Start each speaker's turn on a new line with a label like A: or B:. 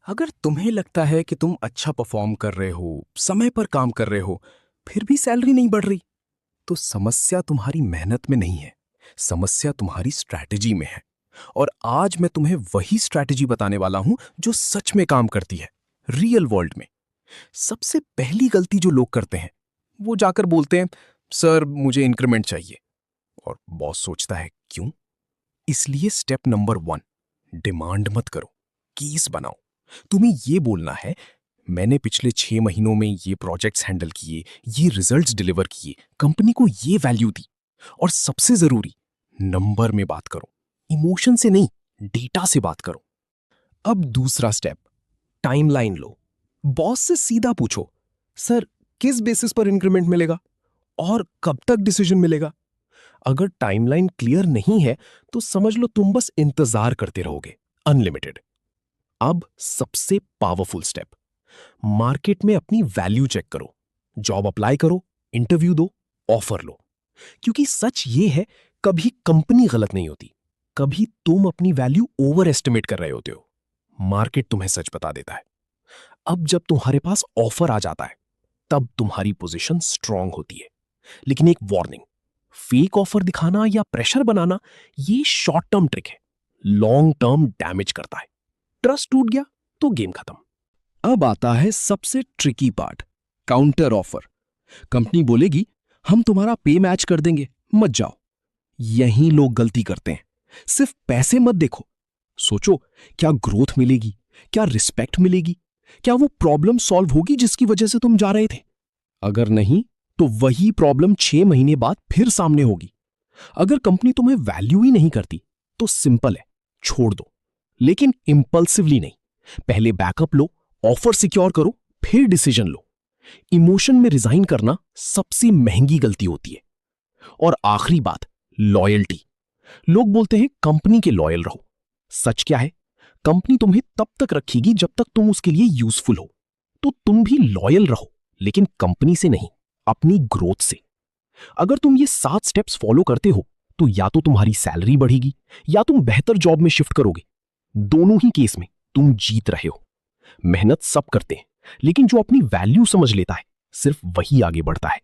A: अगर तुम्हें लगता है कि तुम अच्छा परफॉर्म कर रहे हो, समय पर काम कर रहे हो, फिर भी सैलरी नहीं बढ़ रही, तो समस्या तुम्हारी मेहनत में नहीं है, समस्या तुम्हारी स्ट्रैटेजी में है। और आज मैं तुम्हें वही स्ट्रैटेजी बताने वाला हूं जो सच में काम करती है, रियल वर्ल्ड में। सबसे पहली गलती जो लोग करते हैं, वो जाकर बोलते हैं, सर मुझे इंक्रीमेंट चाहिए। और बॉस सोचता है, क्यों? इसलिए स्टेप नंबर 1, डिमांड मत करो, केस बनाओ। तुम्हें ये बोलना है, मैंने पिछले 6 महीनों में ये प्रोजेक्ट्स हैंडल किए, ये रिजल्ट्स डिलीवर किए, कंपनी को ये वैल्यू दी। और सबसे जरूरी, नंबर में बात करो, इमोशन से नहीं, डेटा से बात करो। अब दूसरा स्टेप, टाइमलाइन लो। बॉस से सीधा पूछो, सर किस बेसिस पर इंक्रीमेंट मिलेगा और कब तक डिसीजन मिलेगा? अगर टाइमलाइन क्लियर नहीं है तो समझ लो तुम बस इंतजार करते रहोगे, अनलिमिटेड। अब सबसे पावरफुल स्टेप, मार्केट में अपनी वैल्यू चेक करो। जॉब अप्लाई करो, इंटरव्यू दो, ऑफर लो। क्योंकि सच ये है, कभी कंपनी गलत नहीं होती, कभी तुम अपनी वैल्यू ओवर एस्टिमेट कर रहे होते हो। मार्केट तुम्हें सच बता देता है। अब जब तुम्हारे पास ऑफर आ जाता है, तब तुम्हारी पोजीशन स्ट्रांग होती है। लेकिन एक वार्निंग, फेक ऑफर दिखाना या प्रेशर बनाना ये शॉर्ट टर्म ट्रिक है, लॉन्ग टर्म डैमेज करता है। ट्रस्ट टूट गया तो गेम खत्म। अब आता है सबसे tricky part, counter offer. Company बोलेगी, हम तुम्हारा पे मैच कर देंगे, मत जाओ। यहीं लोग गलती करते हैं। सिर्फ पैसे मत देखो, सोचो क्या ग्रोथ मिलेगी, क्या रिस्पेक्ट मिलेगी, क्या वो प्रॉब्लम सॉल्व होगी जिसकी वजह से तुम जा रहे थे। अगर नहीं, तो वही प्रॉब्लम 6 महीने बाद फिर सामने होगी। अगर कंपनी तुम्हें वैल्यू ही नहीं करती तो सिंपल है, छोड़ दो। लेकिन इंपल्सिवली नहीं, पहले बैकअप लो, ऑफर सिक्योर करो, फिर डिसीजन लो। इमोशन में रिजाइन करना सबसे महंगी गलती होती है। और आखिरी बात, लॉयल्टी। लोग बोलते हैं कंपनी के लॉयल रहो। सच क्या है, कंपनी तुम्हें तब तक रखेगी जब तक तुम उसके लिए यूजफुल हो। तो तुम भी लॉयल रहो, लेकिन कंपनी से नहीं, अपनी ग्रोथ से। अगर तुम ये 7 स्टेप्स फॉलो करते हो तो या तो तुम्हारी सैलरी बढ़ेगी या तुम बेहतर जॉब में शिफ्ट करोगे। दोनों ही केस में तुम जीत रहे हो। मेहनत सब करते हैं, लेकिन जो अपनी वैल्यू समझ लेता है, सिर्फ वही आगे बढ़ता है।